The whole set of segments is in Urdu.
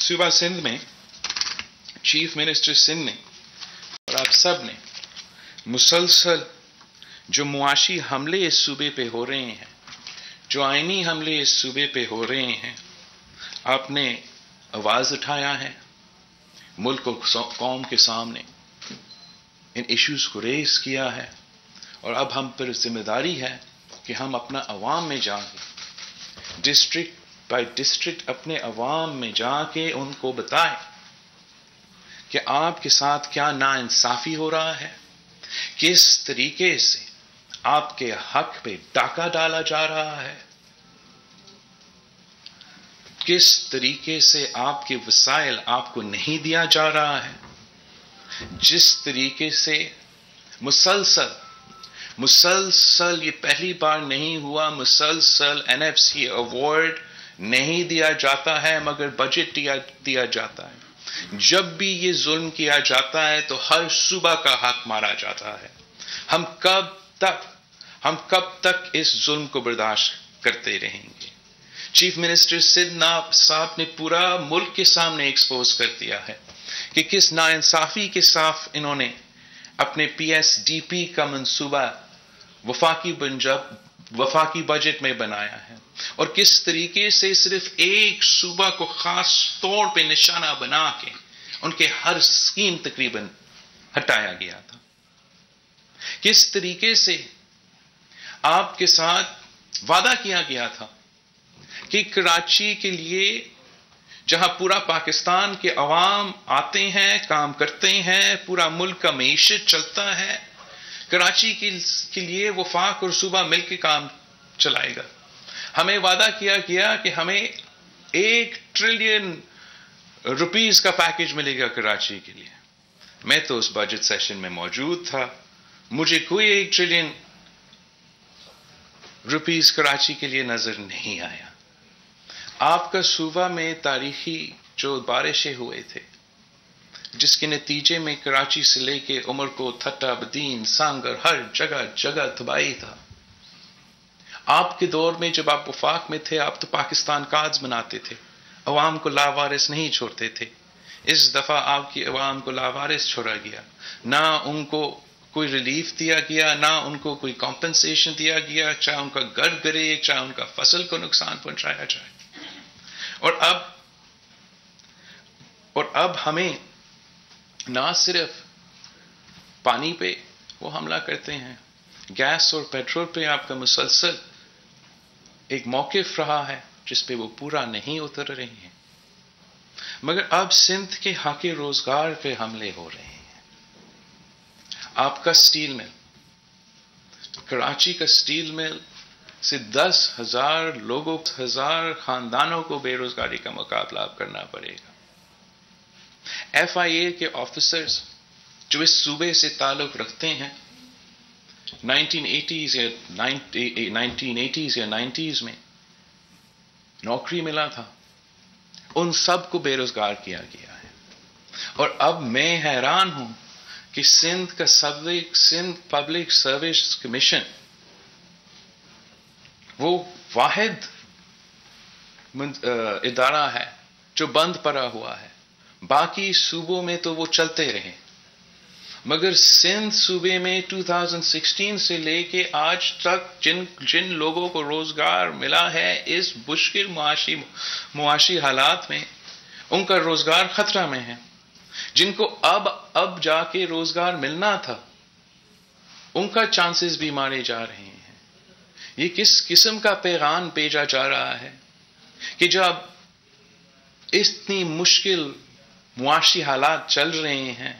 صوبہ سندھ میں چیف منسٹر سندھ نے اور آپ سب نے مسلسل جو معاشی حملے اس صوبے پہ ہو رہے ہیں، جو آئینی حملے اس صوبے پہ ہو رہے ہیں، آپ نے آواز اٹھایا ہے، ملک اور قوم کے سامنے ان ایشوز کو ریز کیا ہے، اور اب ہم پر ذمہ داری ہے کہ ہم اپنا عوام میں جا کے ڈسٹرکٹ بائی ڈسٹرکٹ اپنے عوام میں جا کے ان کو بتائیں کہ آپ کے ساتھ کیا ناانصافی ہو رہا ہے، کس طریقے سے آپ کے حق پہ ڈاکہ ڈالا جا رہا ہے، کس طریقے سے آپ کے وسائل آپ کو نہیں دیا جا رہا ہے، جس طریقے سے مسلسل یہ پہلی بار نہیں ہوا، مسلسل NFC ایوارڈ نہیں دیا جاتا ہے مگر بجٹ دیا جاتا ہے۔ جب بھی یہ ظلم کیا جاتا ہے تو ہر صوبہ کا حق مارا جاتا ہے۔ ہم کب تک اس ظلم کو برداشت کرتے رہیں گے؟ چیف منسٹر سندھ صاحب نے پورا ملک کے سامنے ایکسپوز کر دیا ہے کہ کس ناانصافی کے ساتھ انہوں نے اپنے PSDP کا منصوبہ وفاقی بجٹ میں بنایا ہے، اور کس طریقے سے صرف ایک صوبہ کو خاص طور پہ نشانہ بنا کے ان کے ہر اسکیم تقریباً ہٹایا گیا تھا۔ کس طریقے سے آپ کے ساتھ وعدہ کیا گیا تھا کہ کراچی کے لیے، جہاں پورا پاکستان کے عوام آتے ہیں، کام کرتے ہیں، پورا ملک کا معیشت چلتا ہے، کراچی کے لیے وفاق اور صوبہ مل کے کام چلائے گا۔ ہمیں وعدہ کیا گیا کہ ہمیں 1 ٹریلین روپیز کا پیکج ملے گا کراچی کے لیے۔ میں تو اس بجٹ سیشن میں موجود تھا، مجھے کوئی 1 ٹریلین روپیز کراچی کے لیے نظر نہیں آیا۔ آپ کا صوبہ میں تاریخی جو بارشیں ہوئے تھے، جس کے نتیجے میں کراچی سے لے کے عمرکوٹ، تھٹا، بدین، سانگر، ہر جگہ تباہی تھا۔ آپ کے دور میں جب آپ وفاق میں تھے، آپ تو پاکستان کارڈز بناتے تھے، عوام کو لاوارث نہیں چھوڑتے تھے۔ اس دفعہ آپ کی عوام کو لاوارث چھوڑا گیا، نہ ان کو کوئی ریلیف دیا گیا، نہ ان کو کوئی کمپنسیشن دیا گیا، چاہے ان کا گھر گرے، چاہے ان کا فصل کو نقصان پہنچایا جائے۔ اور اب ہمیں نہ صرف پانی پہ وہ حملہ کرتے ہیں، گیس اور پیٹرول پہ آپ کا مسلسل ایک موقف رہا ہے جس پہ وہ پورا نہیں اتر رہے ہیں، مگر اب سندھ کے حق روزگار پہ حملے ہو رہے ہیں۔ آپ کا سٹیل مل، کراچی کا سٹیل مل سے 10,000 لوگوں، 10,000 خاندانوں کو بے روزگاری کا مقابلہ کرنا پڑے گا۔ FIA کے آفیسرز جو اس صوبے سے تعلق رکھتے ہیں، 1980s یا 90s میں نوکری ملا تھا، ان سب کو بے روزگار کیا گیا ہے۔ اور اب میں حیران ہوں کہ سندھ پبلک سروس کمیشن وہ واحد ادارہ ہے جو بند پڑا ہوا ہے، باقی صوبوں میں تو وہ چلتے رہے، مگر سندھ صوبے میں 2016 سے لے کے آج تک جن لوگوں کو روزگار ملا ہے اس مشکل معاشی حالات میں، ان کا روزگار خطرہ میں ہے۔ جن کو اب جا کے روزگار ملنا تھا، ان کا چانسز بھی مارے جا رہے ہیں۔ یہ کس قسم کا پیغام بھیجا جا رہا ہے کہ جب اتنی مشکل معاشی حالات چل رہے ہیں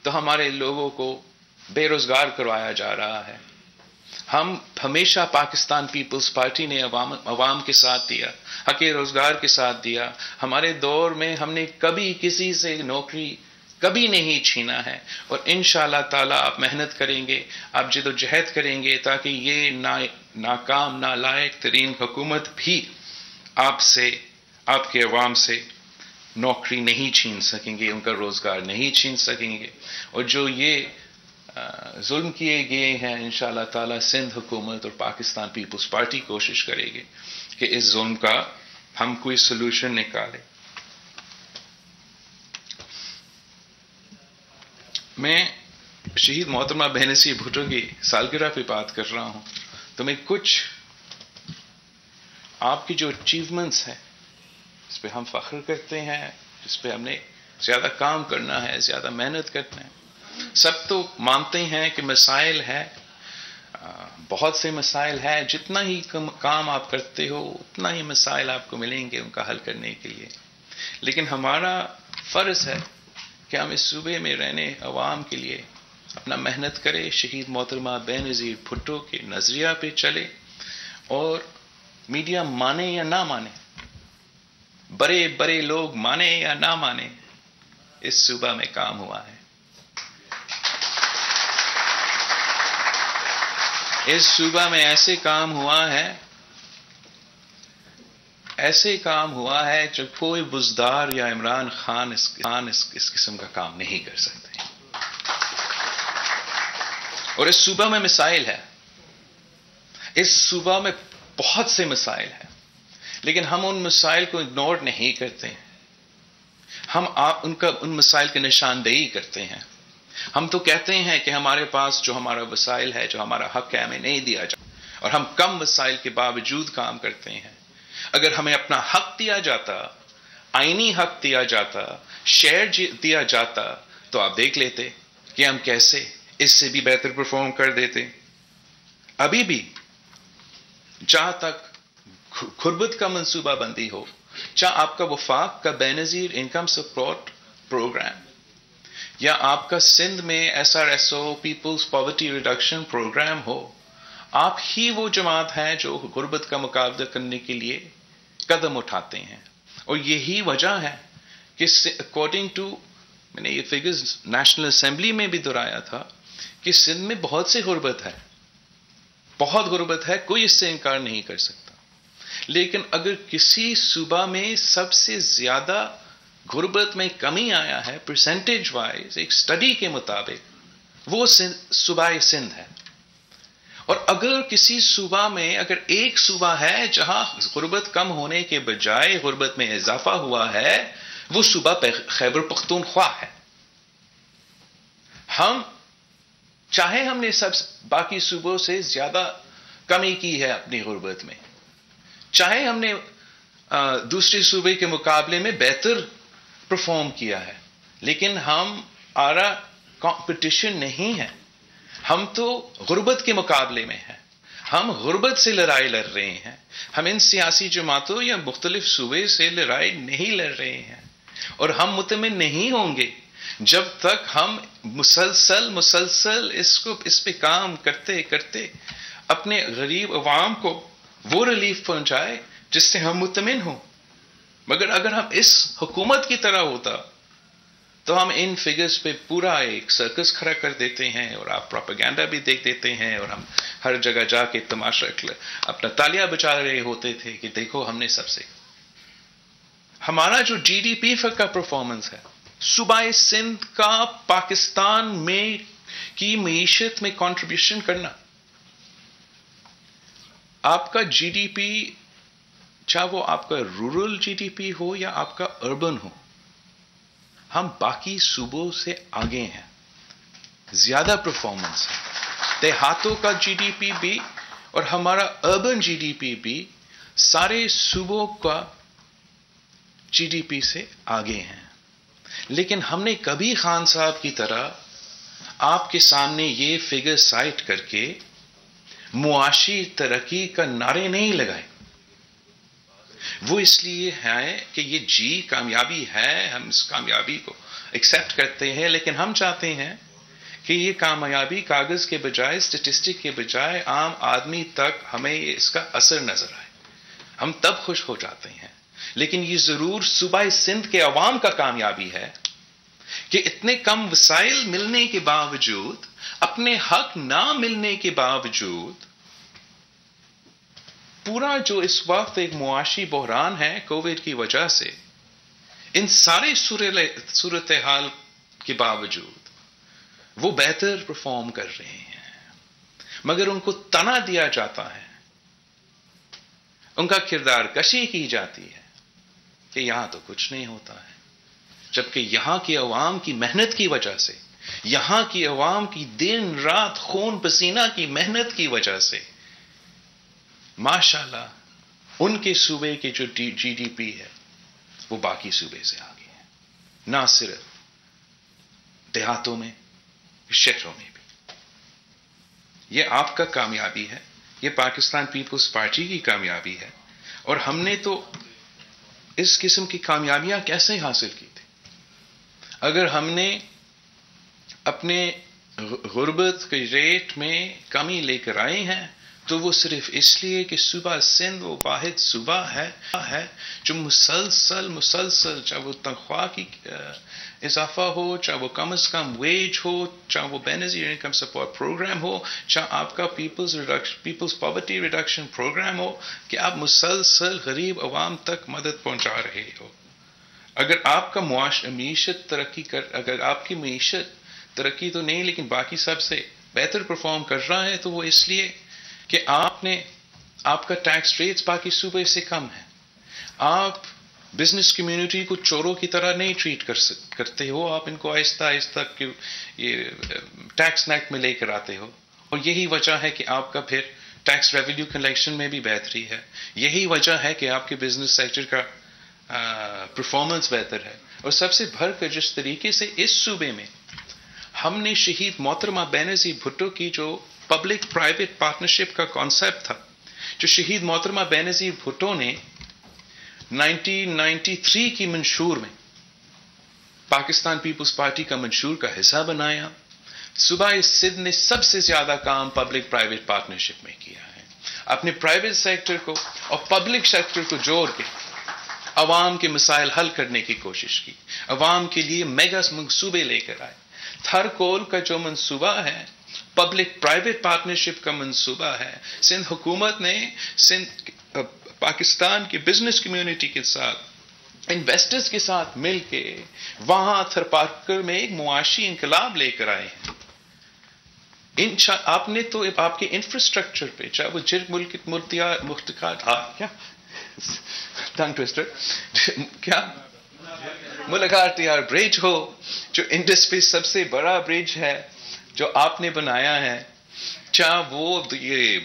تو ہمارے لوگوں کو بے روزگار کروایا جا رہا ہے۔ ہم ہمیشہ پاکستان پیپلز پارٹی نے عوام کے ساتھ دیا، حق روزگار کے ساتھ دیا۔ ہمارے دور میں ہم نے کبھی کسی سے نوکری کبھی نہیں چھینا ہے، اور انشاءاللہ تعالی آپ محنت کریں گے، آپ جد و جہد کریں گے تاکہ یہ ناکام نالائق ترین حکومت بھی آپ کے عوام سے نوکری نہیں چھین سکیں گے، ان کا روزگار نہیں چھین سکیں گے۔ اور جو یہ ظلم کیے گئے ہیں، انشاءاللہ تعالی سندھ حکومت اور پاکستان پیپلز پارٹی کوشش کرے گی کہ اس ظلم کا ہم کوئی سلوشن نکالیں۔ میں شہید محترمہ بینظیر بھٹو کی سالگرہ پہ بات کر رہا ہوں تو میں کچھ آپ کی جو اچیومنٹس ہیں اس پہ ہم فخر کرتے ہیں، جس پہ ہم نے زیادہ کام کرنا ہے، زیادہ محنت کرنا ہے. سب تو مانتے ہیں کہ مسائل ہے، بہت سے مسائل ہیں، جتنا ہی کام آپ کرتے ہو اتنا ہی مسائل آپ کو ملیں گے ان کا حل کرنے کے لیے. لیکن ہمارا فرض ہے کہ ہم اس صوبے میں رہنے عوام کے لیے اپنا محنت کرے، شہید محترمہ بینظیر بھٹو کے نظریہ پہ چلے، اور میڈیا مانے یا نہ مانے، بڑے بڑے لوگ مانے یا نہ مانے، اس صوبہ میں کام ہوا ہے. اس صوبہ میں ایسے کام ہوا ہے جو کوئی بزدار یا عمران خان اس قسم کا کام نہیں کر سکتے. اور اس صوبہ میں مسائل ہے، اس صوبہ میں بہت سے مسائل ہیں، لیکن ہم ان مسائل کو اگنور نہیں کرتے. ہم ان مسائل کی نشاندہی کرتے ہیں. ہم تو کہتے ہیں کہ ہمارے پاس جو ہمارا وسائل ہے، جو ہمارا حق ہے، ہمیں نہیں دیا جاتا، اور ہم کم وسائل کے باوجود کام کرتے ہیں. اگر ہمیں اپنا حق دیا جاتا، آئینی حق دیا جاتا، شیئر دیا جاتا، تو آپ دیکھ لیتے کہ ہم کیسے اس سے بھی بہتر پرفارم کر دیتے. ابھی بھی جہاں تک غربت کا منصوبہ بندی ہو، چاہے آپ کا وفاق کا بینظیر انکم سپورٹ پروگرام، یا آپ کا سندھ میں SRSO peoples poverty reduction programme ہو، آپ ہی وہ جماعت ہیں جو غربت کا مقابلہ کرنے کے لیے قدم اٹھاتے ہیں. اور یہی وجہ ہے کہ اکارڈنگ ٹو، میں نے یہ فگرز نیشنل اسمبلی میں بھی دہرایا تھا کہ سندھ میں بہت سی غربت ہے، بہت غربت ہے، کوئی اس سے انکار نہیں کر سکتا. لیکن اگر کسی صوبہ میں سب سے زیادہ غربت میں کمی آیا ہے پرسنٹیج وائز ایک سٹڈی کے مطابق، وہ صوبہ سندھ ہے. اور اگر کسی صوبہ میں، اگر ایک صوبہ ہے جہاں غربت کم ہونے کے بجائے غربت میں اضافہ ہوا ہے، وہ صوبہ خیبر پختونخوا ہے. چاہے ہم نے سب باقی صوبوں سے زیادہ کمی کی ہے اپنی غربت میں، چاہے ہم نے دوسرے صوبے کے مقابلے میں بہتر پرفارم کیا ہے، لیکن ہمارا کمپٹیشن نہیں ہے. ہم تو غربت کے مقابلے میں ہیں، ہم غربت سے لڑائی لڑ رہے ہیں. ہم ان سیاسی جماعتوں یا مختلف صوبے سے لڑائی نہیں لڑ رہے ہیں. اور ہم مطمئن نہیں ہوں گے جب تک ہم مسلسل اس پہ کام کرتے کرتے اپنے غریب عوام کو وہ ریلیف پہنچائے جس سے ہم مطمئن ہوں. مگر اگر ہم اس حکومت کی طرح ہوتا تو ہم ان فگرز پہ پورا ایک سرکس کھڑا کر دیتے ہیں، اور آپ پروپیگنڈا بھی دیکھ دیتے ہیں، اور ہم ہر جگہ جا کے تماشا اپنا تالیاں بجا رہے ہوتے تھے کہ دیکھو ہم نے سب سے. ہمارا جو GDP کا پرفارمنس ہے، صوبہ سندھ کا پاکستان میں کی معیشت میں کنٹریبیوشن کرنا، آپ کا GDP، چاہے وہ آپ کا رورل GDP ہو یا آپ کا اربن ہو، ہم باقی صوبوں سے آگے ہیں، زیادہ پرفارمنس ہے. دیہاتوں کا GDP بھی اور ہمارا اربن GDP بھی سارے صوبوں کا GDP سے آگے ہیں. لیکن ہم نے کبھی خان صاحب کی طرح آپ کے سامنے یہ فگر سائٹ کر کے معاشی ترقی کا نعرے نہیں لگائے. وہ اس لیے ہے کہ یہ کامیابی ہے، ہم اس کامیابی کو ایکسپٹ کرتے ہیں، لیکن ہم چاہتے ہیں کہ یہ کامیابی کاغذ کے بجائے، اسٹیٹسٹک کے بجائے عام آدمی تک ہمیں اس کا اثر نظر آئے. ہم تب خوش ہو جاتے ہیں. لیکن یہ ضرور صوبہ سندھ کے عوام کا کامیابی ہے کہ اتنے کم وسائل ملنے کے باوجود، اپنے حق نہ ملنے کے باوجود، پورا جو اس وقت ایک معاشی بحران ہے کووڈ کی وجہ سے، ان سارے صورتحال کے باوجود وہ بہتر پرفارم کر رہے ہیں. مگر ان کو تنا دیا جاتا ہے، ان کا کردار کشی کی جاتی ہے کہ یہاں تو کچھ نہیں ہوتا ہے، جبکہ یہاں کی عوام کی محنت کی وجہ سے، یہاں کی عوام کی دن رات خون پسینہ کی محنت کی وجہ سے ماشاءاللہ ان کے صوبے کے جو جی ڈی پی ہے وہ باقی صوبے سے آگے ہے، نہ صرف دیہاتوں میں، شہروں میں بھی۔ یہ آپ کا کامیابی ہے، یہ پاکستان پیپلز پارٹی کی کامیابی ہے، اور ہم نے تو اس قسم کی کامیابیاں کیسے حاصل کی تھی؟ اگر ہم نے اپنے غربت کے ریٹ میں کمی لے کر آئے ہیں تو وہ صرف اس لیے کہ صوبہ سندھ وہ واحد صوبہ ہے جو مسلسل چاہے وہ تنخواہ کی اضافہ ہو، چاہے وہ کم از کم ویج ہو، چاہے وہ بے نظیر انکم سپورٹ پروگرام ہو، چاہے آپ کا پیپلز پاورٹی ریڈکشن پروگرام ہو، کہ آپ مسلسل غریب عوام تک مدد پہنچا رہے ہو۔ اگر آپ کا معیشت اگر آپ کی معیشت ترقی تو نہیں لیکن باقی سب سے بہتر پرفارم کر رہا ہے تو وہ اس لیے کہ آپ کا ٹیکس ریٹس باقی صوبے سے کم ہے، آپ بزنس کمیونٹی کو چوروں کی طرح نہیں ٹریٹ کرتے ہو، آپ ان کو آہستہ آہستہ یہ ٹیکس نیٹ میں لے کر آتے ہو، اور یہی وجہ ہے کہ آپ کا پھر ٹیکس ریونیو کلیکشن میں بھی بہتری ہے، یہی وجہ ہے کہ آپ کے بزنس سیکٹر کا پرفارمنس بہتر ہے۔ اور سب سے بڑھ کر جس طریقے سے اس صوبے میں ہم نے شہید محترمہ بینظیر بھٹو کی جو پبلک پرائیویٹ پارٹنرشپ کا کانسیپٹ تھا، جو شہید محترمہ بینظیر بھٹو نے 1993 کی منشور میں پاکستان پیپلز پارٹی کا منشور کا حصہ بنایا، صوبہ سندھ نے سب سے زیادہ کام پبلک پرائیویٹ پارٹنرشپ میں کیا ہے، اپنے پرائیویٹ سیکٹر کو اور پبلک سیکٹر کو جوڑ کے عوام کے مسائل حل کرنے کی کوشش کی، عوام کے لیے میگا منصوبے لے کر آئے۔ تھرکول کا جو منصوبہ ہے پبلک پرائیویٹ پارٹنرشپ کا منصوبہ ہے، سندھ حکومت نے پاکستان کی بزنس کمیونٹی کے ساتھ، انویسٹرز کے ساتھ مل کے وہاں تھرپارکر میں ایک معاشی انقلاب لے کر آئے ہیں۔ آپ نے تو آپ کے انفراسٹرکچر پہ، چاہے وہ جرگ ملاقات یار برج ہو، جو انڈس پہ سب سے بڑا برج ہے جو آپ نے بنایا ہے، چاہے وہ یہ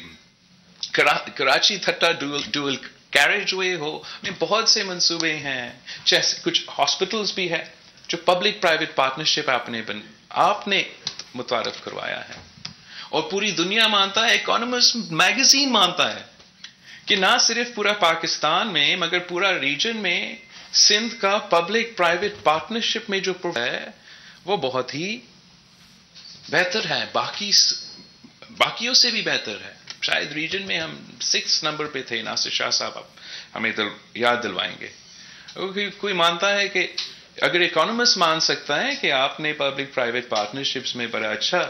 کراچی تھٹا ڈوئل کیریج وے ہو، بہت سے منصوبے ہیں، جیسے کچھ ہاسپٹلز بھی ہے جو پبلک پرائیویٹ پارٹنرشپ آپ نے متعارف کروایا ہے، اور پوری دنیا مانتا ہے، اکانومسٹ میگزین مانتا ہے کہ نہ صرف پورا پاکستان میں مگر پورا ریجن میں سندھ کا پبلک پرائیویٹ پارٹنرشپ میں جو ہے وہ بہت ہی بہتر ہے، باقیوں سے بھی بہتر ہے۔ شاید ریجن میں ہم 6 نمبر پہ تھے، ناصر شاہ صاحب ہمیں یاد دلوائیں گے۔ کوئی مانتا ہے کہ اگر اکانومسٹ مان سکتا ہے کہ آپ نے پبلک پرائیویٹ پارٹنرشپس میں بڑا اچھا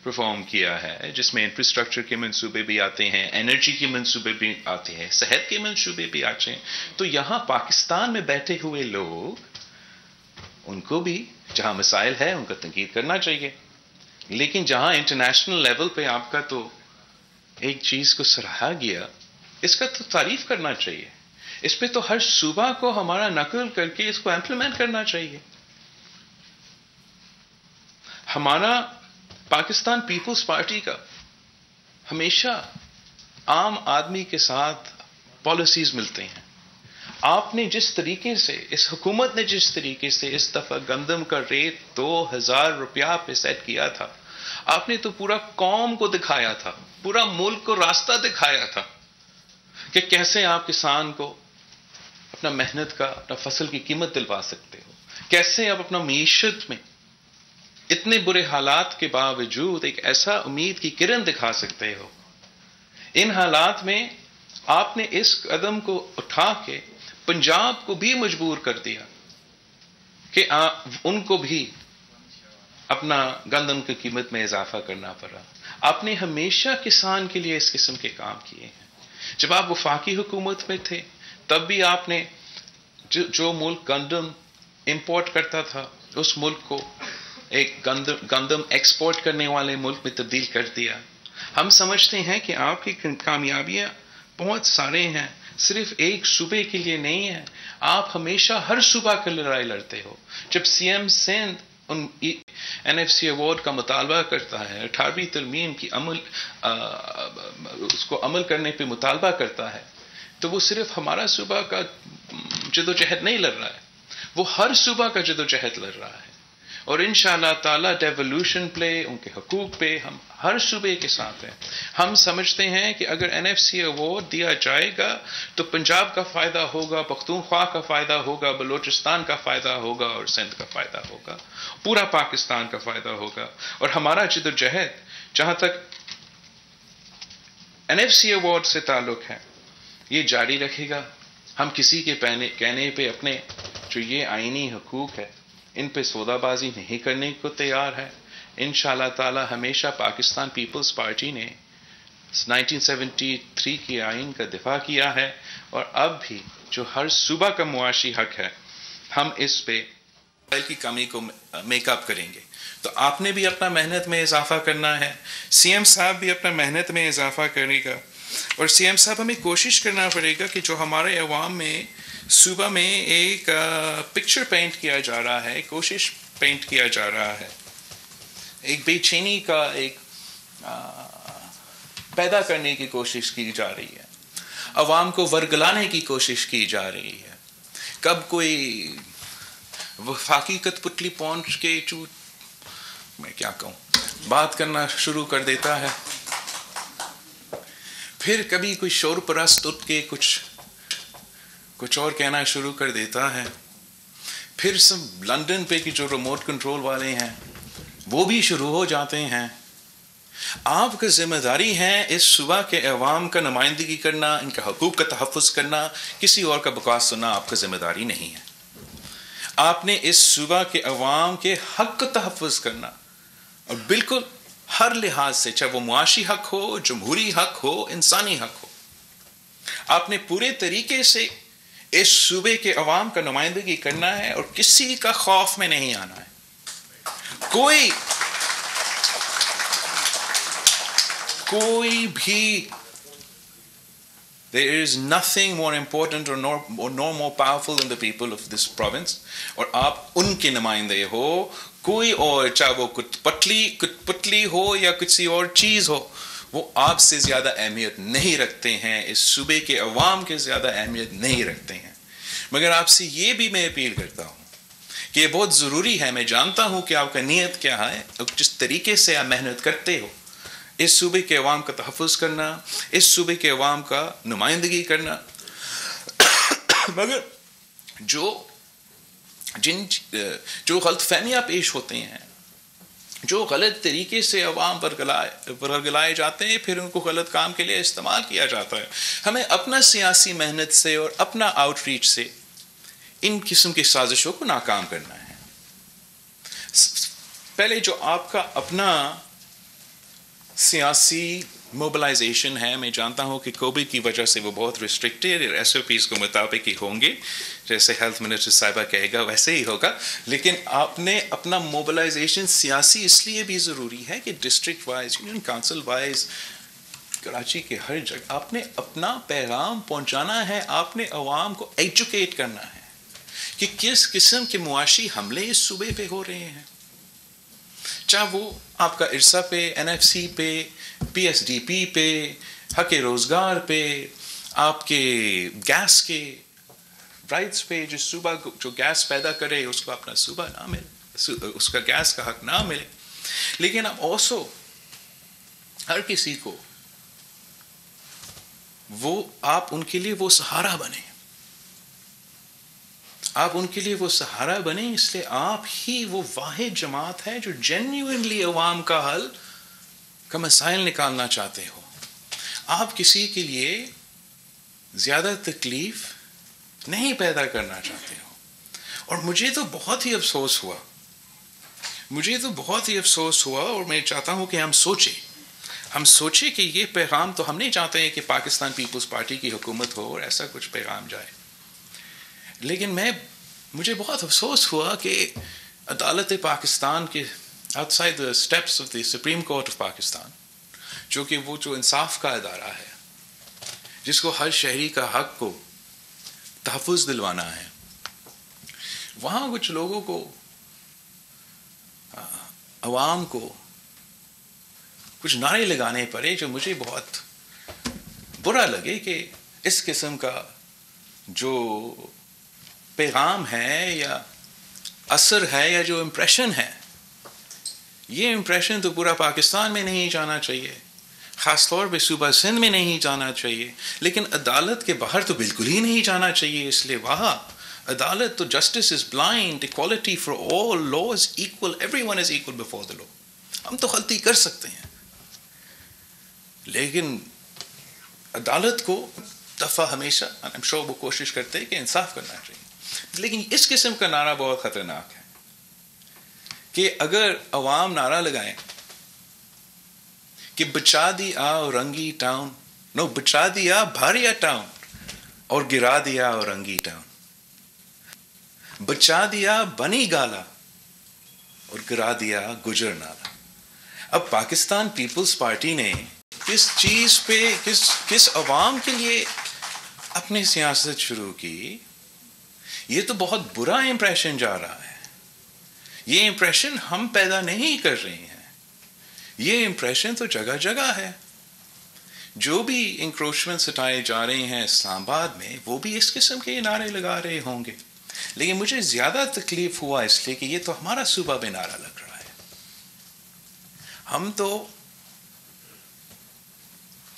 پرفارم کیا ہے، جس میں انفراسٹرکچر کے منصوبے بھی آتے ہیں، انرجی کے منصوبے بھی آتے ہیں، صحت کے منصوبے بھی آتے ہیں، تو یہاں پاکستان میں بیٹھے ہوئے لوگ ان کو بھی جہاں مسائل ہے ان کا تنقید کرنا چاہیے، لیکن جہاں انٹرنیشنل لیول پہ آپ کا تو ایک چیز کو سراہا گیا، اس کا تو تعریف کرنا چاہیے، اس پہ تو ہر صوبہ کو ہمارا نقل کر کے اس کو امپلیمنٹ کرنا چاہیے۔ ہمارا پاکستان پیپلز پارٹی کا ہمیشہ عام آدمی کے ساتھ پالیسیز ملتے ہیں۔ آپ نے جس طریقے سے، اس حکومت نے جس طریقے سے اس دفعہ گندم کا ریٹ 2000 روپیہ پہ سیٹ کیا تھا، آپ نے تو پورا قوم کو دکھایا تھا، پورا ملک کو راستہ دکھایا تھا کہ کیسے آپ کسان کو اپنا محنت کا، اپنا فصل کی قیمت دلوا سکتے ہو، کیسے آپ اپنا معیشت میں اتنے برے حالات کے باوجود ایک ایسا امید کی کرن دکھا سکتے ہو۔ ان حالات میں آپ نے اس قدم کو اٹھا کے پنجاب کو بھی مجبور کر دیا کہ ان کو بھی اپنا گندم کی قیمت میں اضافہ کرنا پڑا۔ آپ نے ہمیشہ کسان کے لیے اس قسم کے کام کیے ہیں۔ جب آپ وفاقی حکومت میں تھے تب بھی آپ نے جو ملک گندم امپورٹ کرتا تھا اس ملک کو ایک گندم ایکسپورٹ کرنے والے ملک میں تبدیل کر دیا۔ ہم سمجھتے ہیں کہ آپ کی کامیابیاں بہت سارے ہیں، صرف ایک صوبے کے لیے نہیں ہے، آپ ہمیشہ ہر صوبہ کی لڑائی لڑتے ہو۔ جب سی ایم سندھ ان NFC ایوارڈ کا مطالبہ کرتا ہے، 18ویں ترمیم کی اس کو عمل کرنے پہ مطالبہ کرتا ہے، تو وہ صرف ہمارا صوبہ کا جدوجہد نہیں لڑ رہا ہے، وہ ہر صوبہ کا جدوجہد لڑ رہا ہے. اور انشاءاللہ تعالیٰ ڈیولوشن پہ، ان کے حقوق پہ ہم ہر صوبے کے ساتھ ہیں. ہم سمجھتے ہیں کہ اگر NFC ایوارڈ دیا جائے گا تو پنجاب کا فائدہ ہوگا، پختونخوا کا فائدہ ہوگا، بلوچستان کا فائدہ ہوگا اور سندھ کا فائدہ ہوگا، پورا پاکستان کا فائدہ ہوگا. اور ہمارا جدوجہد جہاں تک NFC ایوارڈ سے تعلق ہے یہ جاری رکھے گا. ہم کسی کے کہنے پہ اپنے جو یہ آئینی حقوق ہے ان پہ سودا بازی نہیں کرنے کو تیار ہے. انشاءاللہ تعالی ہمیشہ پاکستان پیپلز پارٹی نے 1973 کی آئین کا دفاع کیا ہے، اور اب بھی جو ہر صوبہ کا معاشی حق ہے ہم اس پہ کی کمی کو میک اپ کریں گے. تو آپ نے بھی اپنا محنت میں اضافہ کرنا ہے، CM صاحب بھی اپنا محنت میں اضافہ کرے گا، اور CM صاحب ہمیں کوشش کرنا پڑے گا کہ جو ہمارے عوام میں صوبہ میں ایک پکچر پینٹ کیا جا رہا ہے، کوشش پینٹ کیا جا رہا ہے، ایک بے چینی کا ایک پیدا کرنے کی کوشش کی جا رہی ہے، عوام کو ورگلانے کی کوشش کی جا رہی ہے. کب کوئی وفاقی کت پتلی پہنچ کے میں کیا کہوں بات کرنا شروع کر دیتا ہے، پھر کبھی کوئی شور پرست اٹھ کے کچھ اور کہنا شروع کر دیتا ہے، پھر سب لندن پہ کی جو ریموٹ کنٹرول والے ہیں وہ بھی شروع ہو جاتے ہیں. آپ کا ذمہ داری ہے اس صوبہ کے عوام کا نمائندگی کرنا، ان کے حقوق کا تحفظ کرنا، کسی اور کا بکواس سننا آپ کا ذمہ داری نہیں ہے. آپ نے اس صوبہ کے عوام کے حق کا تحفظ کرنا، اور بالکل ہر لحاظ سے، چاہے وہ معاشی حق ہو، جمہوری حق ہو، انسانی حق ہو، آپ نے پورے طریقے سے اس صوبے کے عوام کا نمائندگی کرنا ہے اور کسی کا خوف میں نہیں آنا ہے. کوئی بھی there is nothing more important or no more powerful than the people of this province. اور آپ ان کے نمائندے ہو، کوئی اور چاہے وہ کچھ پتلی ہو یا کسی اور چیز ہو، وہ آپ سے زیادہ اہمیت نہیں رکھتے ہیں، اس صوبے کے عوام کے زیادہ اہمیت نہیں رکھتے ہیں. مگر آپ سے یہ بھی میں اپیل کرتا ہوں کہ یہ بہت ضروری ہے. میں جانتا ہوں کہ آپ کا نیت کیا ہے، جس طریقے سے آپ محنت کرتے ہو اس صوبے کے عوام کا تحفظ کرنا، اس صوبے کے عوام کا نمائندگی کرنا، مگر جو غلط فہمیاں پیش ہوتے ہیں، جو غلط طریقے سے عوام پر گلائے جاتے ہیں، پھر ان کو غلط کام کے لیے استعمال کیا جاتا ہے. ہمیں اپنا سیاسی محنت سے اور اپنا آؤٹ ریچ سے ان قسم کی سازشوں کو ناکام کرنا ہے. پہلے جو آپ کا اپنا سیاسی موبلائزیشن ہے، میں جانتا ہوں کہ کووڈ کی وجہ سے وہ بہت ریسٹرکٹیڈ SOPs کے مطابق ہی ہوں گے، جیسے ہیلتھ منسٹر صاحبہ کہے گا ویسے ہی ہوگا. لیکن آپ نے اپنا موبلائزیشن سیاسی اس لیے بھی ضروری ہے کہ district wise, union council wise, Karachi کے ہر جگہ آپ نے اپنا پیغام پہنچانا ہے. آپ نے عوام کو ایجوکیٹ کرنا ہے کہ کس قسم کے معاشی حملے اس صوبے پہ ہو رہے ہیں، چاہے وہ آپ کا ارسا پہ، NFC پہ، PSDP پہ، حق روزگار پہ، آپ کے گیس کے رائٹس پہ. جس صوبہ جو گیس پیدا کرے اس کو اپنا صوبہ نہ ملے، اس کا گیس کا حق نہ ملے. لیکن اب اوسو ہر کسی کو آپ ان کے لیے وہ سہارا بنے، آپ ان کے لیے وہ سہارا بنے. اس لیے آپ ہی وہ واحد جماعت ہے جو جینیوئنلی عوام کا حل کا مسائل نکالنا چاہتے ہو. آپ کسی کے لیے زیادہ تکلیف نہیں پیدا کرنا چاہتے ہو. اور مجھے تو بہت ہی افسوس ہوا، اور میں چاہتا ہوں کہ ہم سوچیں کہ یہ پیغام تو ہم نہیں چاہتے ہیں کہ پاکستان پیپلز پارٹی کی حکومت ہو اور ایسا کچھ پیغام جائے. لیکن مجھے بہت افسوس ہوا کہ عدالت پاکستان کے out side the steps of the supreme court of Pakistan, جو کہ وہ جو انصاف کا ادارہ ہے جس کو ہر شہری کا حق کو تحفظ دلوانا ہے، وہاں کچھ لوگوں کو عوام کو کچھ نعرے لگانے پڑے جو مجھے بہت برا لگے کہ اس قسم کا جو پیغام ہے یا اثر ہے یا جو امپریشن ہے، یہ امپریشن تو پورا پاکستان میں نہیں جانا چاہیے، خاص طور پہ صوبہ سندھ میں نہیں جانا چاہیے، لیکن عدالت کے باہر تو بالکل ہی نہیں جانا چاہیے. اس لیے وہاں عدالت تو justice is blind, equality for all, law is equal, every one is equal before the law. ہم تو غلطی کر سکتے ہیں، لیکن عدالت کو دفعہ ہمیشہ وہ کوشش کرتے ہیں کہ انصاف کرنا چاہیے. لیکن اس قسم کا نعرہ بہت خطرناک ہے کہ اگر عوام نعرہ لگائیں کہ بچا دیا اورنگی ٹاؤن، نو بچا دیا بھاریا ٹاؤن اور گرا دیا اورنگی ٹاؤن، بچا دیا بنی گالا اور گرا دیا گجر نالا. اب پاکستان پیپلز پارٹی نے کس چیز پہ کس عوام کے لیے اپنی سیاست شروع کی؟ یہ تو بہت برا امپریشن جا رہا ہے. یہ امپریشن ہم پیدا نہیں کر رہے ہیں، یہ امپریشن تو جگہ جگہ ہے. جو بھی انکروچمنٹ سٹائے جا رہے ہیں اسلام آباد میں، وہ بھی اس قسم کے نعرے لگا رہے ہوں گے. لیکن مجھے زیادہ تکلیف ہوا اس لیے کہ یہ تو ہمارا صوبہ میں نعرہ لگ رہا ہے. ہم تو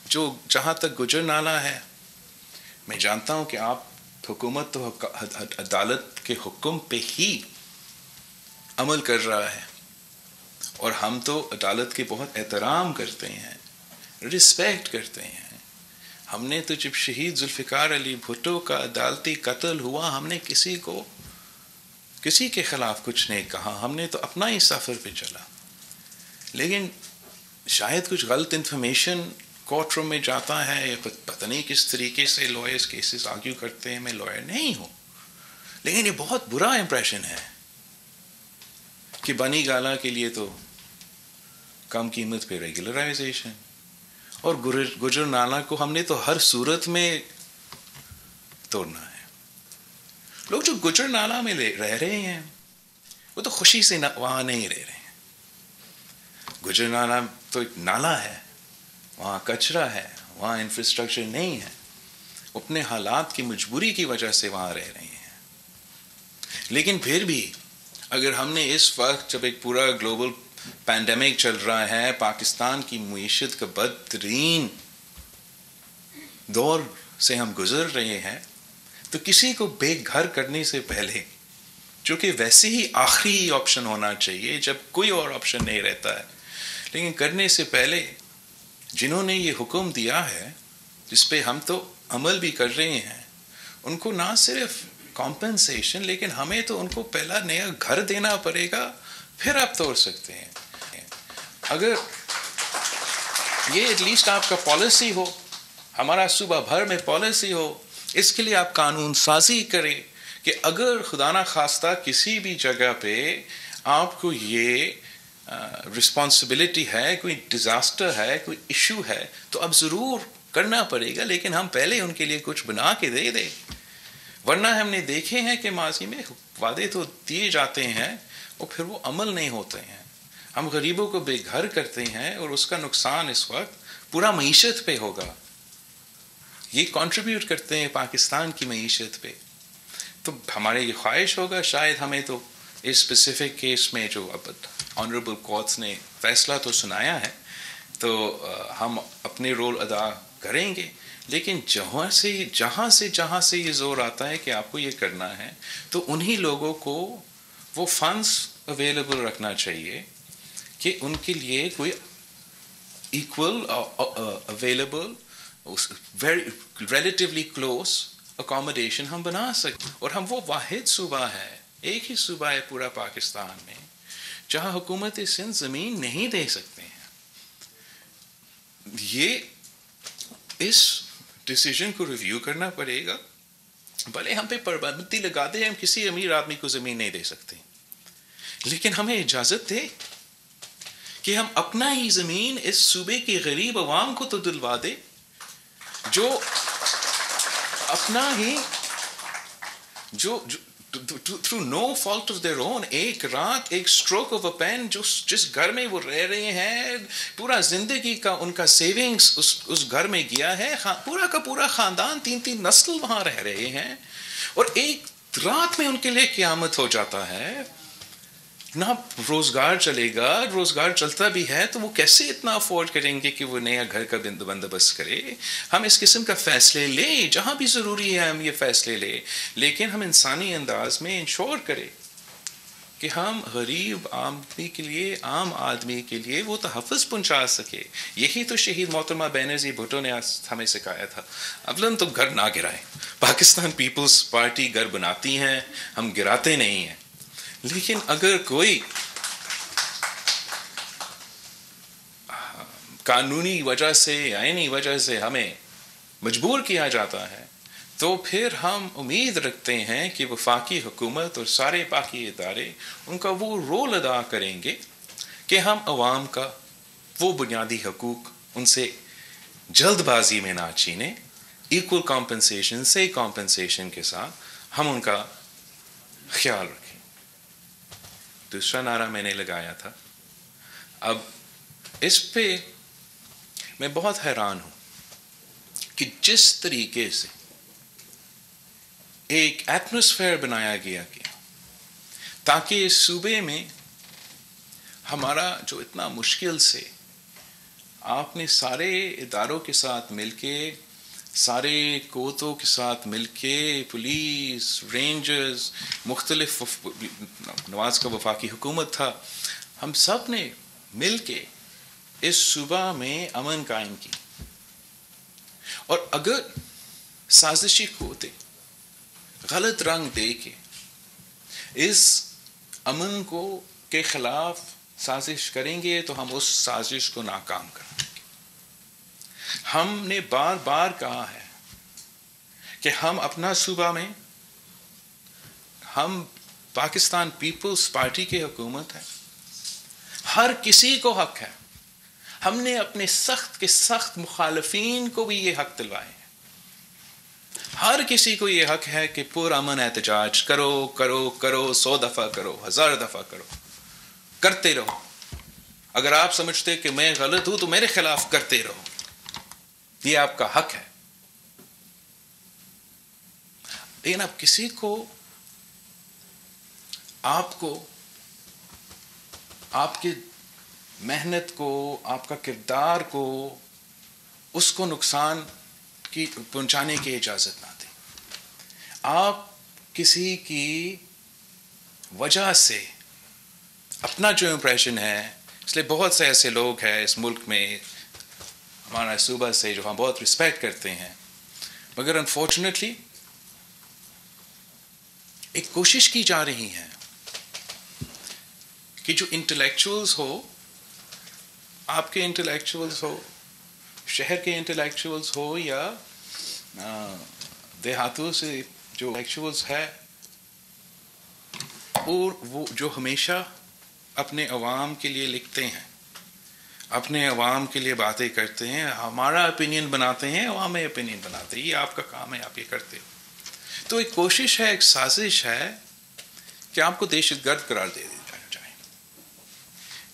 جو جہاں تک گجر نالا ہے، میں جانتا ہوں کہ آپ حکومت تو عدالت کے حکم پہ ہی عمل کر رہا ہے، اور ہم تو عدالت کے بہت احترام کرتے ہیں، رسپیکٹ کرتے ہیں. ہم نے تو جب شہید ذوالفقار علی بھٹو کا عدالتی قتل ہوا، ہم نے کسی کے خلاف کچھ نہیں کہا، ہم نے تو اپنا ہی سفر پہ چلا. لیکن شاید کچھ غلط انفارمیشن کورٹ روم میں جاتا ہے یا پتہ نہیں کس طریقے سے لائرز کیسز آرگیو کرتے ہیں. میں لائر نہیں ہوں، لیکن یہ بہت برا امپریشن ہے کہ بنی گالا کے لیے تو کم قیمت پہ ریگولرائزیشن، اور گجر نالا کو ہم نے تو ہر صورت میں توڑنا ہے. لوگ جو گجر نالا میں رہ رہے ہیں وہ تو خوشی سے وہاں نہیں رہ رہے ہیں. گجر نالا تو ایک نالا ہے، وہاں کچرا ہے، وہاں انفراسٹرکچر نہیں ہے، اپنے حالات کی مجبوری کی وجہ سے وہاں رہ رہے ہیں. لیکن پھر بھی اگر ہم نے اس وقت جب ایک پورا گلوبل پینڈیمک چل رہا ہے، پاکستان کی معیشت کا بدترین دور سے ہم گزر رہے ہیں، تو کسی کو بے گھر کرنے سے پہلے، جو کہ ویسے ہی آخری آپشن ہونا چاہیے جب کوئی اور آپشن نہیں رہتا ہے، لیکن کرنے سے پہلے جنہوں نے یہ حکم دیا ہے جس پہ ہم تو عمل بھی کر رہے ہیں، ان کو نہ صرف کمپنسیشن، لیکن ہمیں تو ان کو پہلا نیا گھر دینا پڑے گا، پھر آپ توڑ سکتے ہیں. اگر یہ ایٹ لیسٹ آپ کا پالیسی ہو، ہمارا صوبہ بھر میں پالیسی ہو، اس کے لیے آپ قانون سازی کریں کہ اگر خدا نہ خواستہ کسی بھی جگہ پہ آپ کو یہ رسپانسبلٹی ہے، کوئی ڈیزاسٹر ہے، کوئی ایشو ہے، تو اب ضرور کرنا پڑے گا، لیکن ہم پہلے ان کے لیے کچھ بنا کے دے دیں. ورنہ ہم نے دیکھے ہیں کہ ماضی میں وعدے تو دیے جاتے ہیں اور پھر وہ عمل نہیں ہوتے ہیں. ہم غریبوں کو بے گھر کرتے ہیں اور اس کا نقصان اس وقت پورا معیشت پہ ہوگا. یہ کنٹریبیوٹ کرتے ہیں پاکستان کی معیشت پہ. تو ہمارے یہ خواہش ہوگا، شاید ہمیں تو اس اسپیسیفک کیس میں جو اب آنریبل کورٹس نے فیصلہ تو سنایا ہے، تو ہم اپنے رول ادا کریں گے. لیکن جہاں سے یہ زور آتا ہے کہ آپ کو یہ کرنا ہے، تو انہی لوگوں کو وہ فنڈز اویلیبل رکھنا چاہیے کہ ان کے لیے کوئی equal available relatively close accommodation ہم بنا سکیں. اور ہم وہ واحد صوبہ ہے، ایک ہی صوبہ ہے پورا پاکستان میں جہاں حکومت سندھ زمین نہیں دے سکتے ہیں. یہ اس ڈیسیجن کو ریویو کرنا پڑے گا. بھلے ہم پہ پابندی لگا دیں، ہم کسی امیر آدمی کو زمین نہیں دے سکتے، لیکن ہمیں اجازت دے کہ ہم اپنا ہی زمین اس صوبے کی غریب عوام کو تو دلوا دے، جو اپنا ہی جو through no fault of their own. ایک رات ایک stroke of a pen جس گھر میں وہ رہ رہے ہیں پورا زندگی کا ان کا سیونگز اس گھر میں گیا ہے, پورا کا پورا خاندان 3 نسل وہاں رہ رہے ہیں, اور ایک رات میں ان کے لیے قیامت ہو جاتا ہے. نہ روزگار چلے گا, روزگار چلتا بھی ہے تو وہ کیسے اتنا افورڈ کریں گے کہ وہ نیا گھر کا بندوبست کرے. ہم اس قسم کا فیصلے لیں, جہاں بھی ضروری ہے ہم یہ فیصلے لیں, لیکن ہم انسانی انداز میں انشور کریں کہ ہم غریب آدمی کے لیے, عام آدمی کے لیے وہ تحفظ پہنچا سکے. یہی تو شہید محترمہ بینظیر بھٹو نے ہمیں سکھایا تھا. اولاً تو گھر نہ گرائیں. پاکستان پیپلز پارٹی گھر بناتی ہیں, ہم گراتے نہیں ہیں. لیکن اگر کوئی قانونی وجہ سے, آئینی وجہ سے ہمیں مجبور کیا جاتا ہے, تو پھر ہم امید رکھتے ہیں کہ وفاقی حکومت اور سارے باقی ادارے ان کا وہ رول ادا کریں گے کہ ہم عوام کا وہ بنیادی حقوق ان سے جلد بازی میں نہ چھینیں. ایکول کمپنسیشن سے کمپنسیشن کے ساتھ ہم ان کا خیال رکھیں. دوسرا نعرہ میں نے لگایا تھا. اب اس پہ میں بہت حیران ہوں کہ جس طریقے سے ایک ایٹماسفیئر بنایا گیا تاکہ اس صوبے میں ہمارا جو اتنا مشکل سے آپ نے سارے اداروں کے ساتھ مل کے, سارے قوتوں کے ساتھ مل کے, پولیس, رینجرز, مختلف, نواز کا وفاقی حکومت تھا, ہم سب نے مل کے اس صوبہ میں امن قائم کی. اور اگر سازشی قوتیں غلط رنگ دے کے اس امن کو کے خلاف سازش کریں گے تو ہم اس سازش کو ناکام کریں گے. ہم نے بار بار کہا ہے کہ ہم اپنا صوبہ میں, ہم پاکستان پیپلز پارٹی کی حکومت ہے, ہر کسی کو حق ہے. ہم نے اپنے سخت کے سخت مخالفین کو بھی یہ حق دلوائے ہیں. ہر کسی کو یہ حق ہے کہ پرامن احتجاج کرو کرو کرو, 100 دفعہ کرو, 1000 دفعہ کرو, کرتے رہو. اگر آپ سمجھتے کہ میں غلط ہوں تو میرے خلاف کرتے رہو, یہ آپ کا حق ہے. لیکن اب کسی کو آپ کی محنت کو, آپ کا کردار کو, اس کو نقصان کی پہنچانے کی اجازت نہ دیں. آپ کسی کی وجہ سے اپنا جو امپریشن ہے, اس لیے بہت سے ایسے لوگ ہیں اس ملک میں ہمارا صوبہ سے جو ہم بہت رسپیکٹ کرتے ہیں, مگر انفارچونیٹلی ایک کوشش کی جا رہی ہے کہ جو انٹلیکچوئلز ہو, آپ کے انٹلیکچوئلز ہو, شہر کے انٹلیکچوئلز ہو, یا دیہاتوں سے جو انٹلیکچوئلز ہے, اور وہ جو ہمیشہ اپنے عوام کے لیے لکھتے ہیں, اپنے عوام کے لیے باتیں کرتے ہیں, ہمارا اپینین بناتے ہیں, عوام میں اپینین بناتے ہیں, یہ آپ کا کام ہے, آپ یہ کرتے ہو. تو ایک کوشش ہے, ایک سازش ہے کہ آپ کو دہشت گرد قرار دے دیا جائے,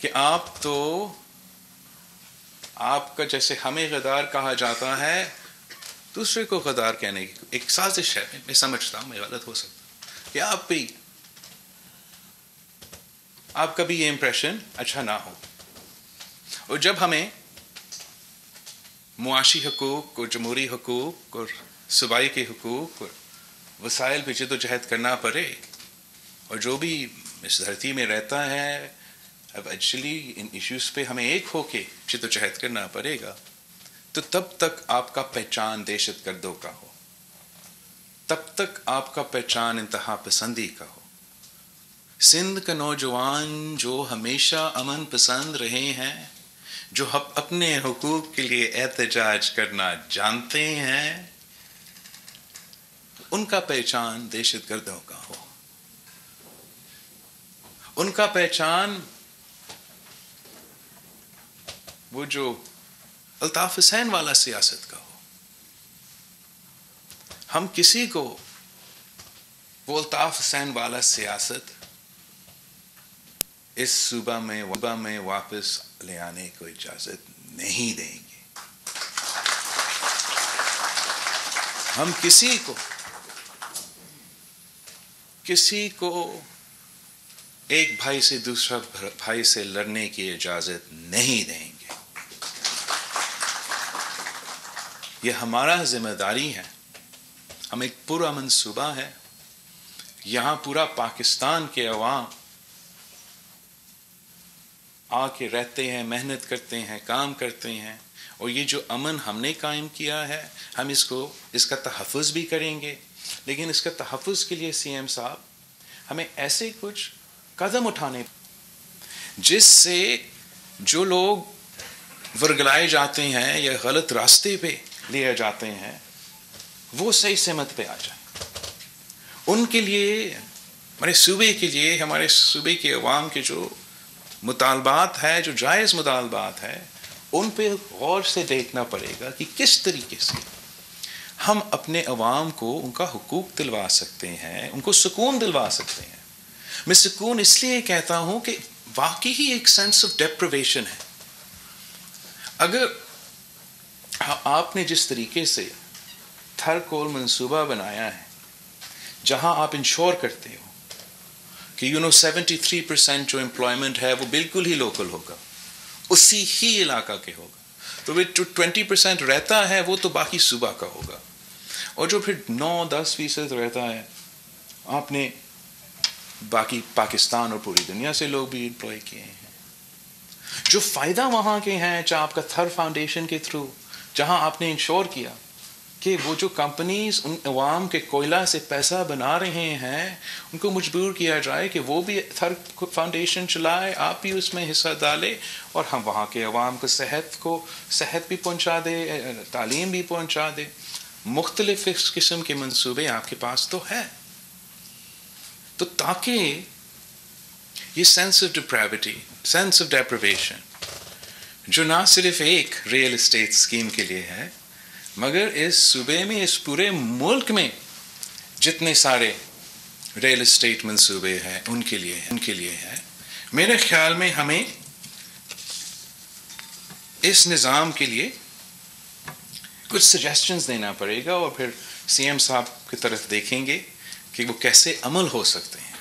کہ آپ کا جیسے ہمیں غدار کہا جاتا ہے, دوسرے کو غدار کہنے کی ایک سازش ہے. میں سمجھتا ہوں میں غلط ہو سکتا کہ آپ کا بھی یہ امپریشن اچھا نہ ہو. اور جب ہمیں معاشی حقوق اور جمہوری حقوق اور صوبائی کے حقوق اور وسائل پہ جد و جہد کرنا پڑے, اور جو بھی اس دھرتی میں رہتا ہے اب ایکچولی ان ایشوز پہ ہمیں ایک ہو کے جد و جہد کرنا پڑے گا, تو تب تک آپ کا پہچان دہشت گردوں کا ہو, تب تک آپ کا پہچان انتہا پسندی کا ہو. سندھ کا نوجوان جو ہمیشہ امن پسند رہے ہیں, جو اپنے حقوق کے لیے احتجاج کرنا جانتے ہیں, ان کا پہچان دہشت گردوں کا ہو, ان کا پہچان وہ جو الطاف حسین والا سیاست کا ہو. ہم کسی کو وہ الطاف حسین والا سیاست اس صوبہ میں واپس لے آنے کو اجازت نہیں دیں گے. ہم کسی کو ایک بھائی سے دوسرا بھائی سے لڑنے کی اجازت نہیں دیں گے. یہ ہمارا ذمہ داری ہے. ہم ایک پورا منصوبہ ہے. یہاں پورا پاکستان کے عوام آ کے رہتے ہیں، محنت کرتے ہیں، کام کرتے ہیں، اور یہ جو امن ہم نے قائم کیا ہے ہم اس کا تحفظ بھی کریں گے. لیکن اس کا تحفظ کے لیے سی ایم صاحب ہمیں ایسے کچھ قدم اٹھانے جس سے جو لوگ ورگلائے جاتے ہیں یا غلط راستے پہ لیے جاتے ہیں وہ صحیح سمت پہ آ جائیں. ان کے لیے، ہمارے صوبے کے لیے، ہمارے صوبے کے عوام کے جو مطالبات ہے، جو جائز مطالبات ہے، ان پہ غور سے دیکھنا پڑے گا کہ کس طریقے سے ہم اپنے عوام کو ان کا حقوق دلوا سکتے ہیں، ان کو سکون دلوا سکتے ہیں. میں سکون اس لیے کہتا ہوں کہ واقعی ہی ایک سینس آف ڈیپریویشن ہے. اگر آپ نے جس طریقے سے تھر کول منصوبہ بنایا ہے جہاں آپ انشور کرتے ہو کہ 73% جو امپلائمنٹ ہے وہ بالکل ہی لوکل ہوگا، اسی ہی علاقہ کے ہوگا، تو وہ 20% رہتا ہے وہ تو باقی صوبہ کا ہوگا، اور جو پھر 9-10% رہتا ہے آپ نے باقی پاکستان اور پوری دنیا سے لوگ بھی امپلائی کیے ہیں. جو فائدہ وہاں کے ہیں، چاہے آپ کا تھر فاؤنڈیشن کے تھرو، جہاں آپ نے انشور کیا کہ وہ جو کمپنیز ان عوام کے کوئلہ سے پیسہ بنا رہے ہیں ان کو مجبور کیا جائے کہ وہ بھی تھر فاؤنڈیشن چلائے، آپ بھی اس میں حصہ ڈالے، اور ہم وہاں کے عوام کو صحت بھی پہنچا دے، تعلیم بھی پہنچا دے. مختلف قسم کے منصوبے آپ کے پاس تو ہے. تو تاکہ یہ sense of depravity, sense of deprivation جو نہ صرف ایک ریئل اسٹیٹ اسکیم کے لیے ہے مگر اس صوبے میں، اس پورے ملک میں جتنے سارے ریئل اسٹیٹ منصوبے ہیں ان کے لیے ہے. میرے خیال میں ہمیں اس نظام کے لیے کچھ سجیسشنز دینا پڑے گا، اور پھر سی ایم صاحب کی طرف دیکھیں گے کہ وہ کیسے عمل ہو سکتے ہیں.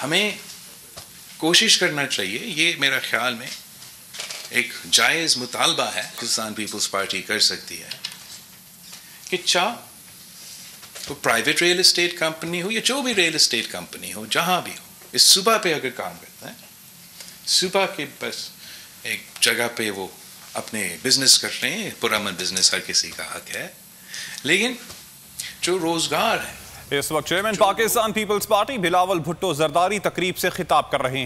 ہمیں کوشش کرنا چاہیے، یہ میرا خیال میں ایک جائز مطالبہ ہے پاکستان پیپلز پارٹی کر سکتی ہے کہ چاہے وہ پرائیویٹ ریئل اسٹیٹ کمپنی ہو یا جو بھی ریئل اسٹیٹ کمپنی ہو، جہاں بھی ہو، اس صوبہ پہ اگر کام کرتا ہے، صوبہ کے بس ایک جگہ پہ وہ اپنے بزنس کر رہے ہیں، پرامن بزنس ہر کسی کا حق ہے، لیکن جو روزگار ہے. اس وقت چیئرمین پاکستان پیپلز پارٹی بلاول بھٹو زرداری تقریب سے خطاب کر رہے ہیں.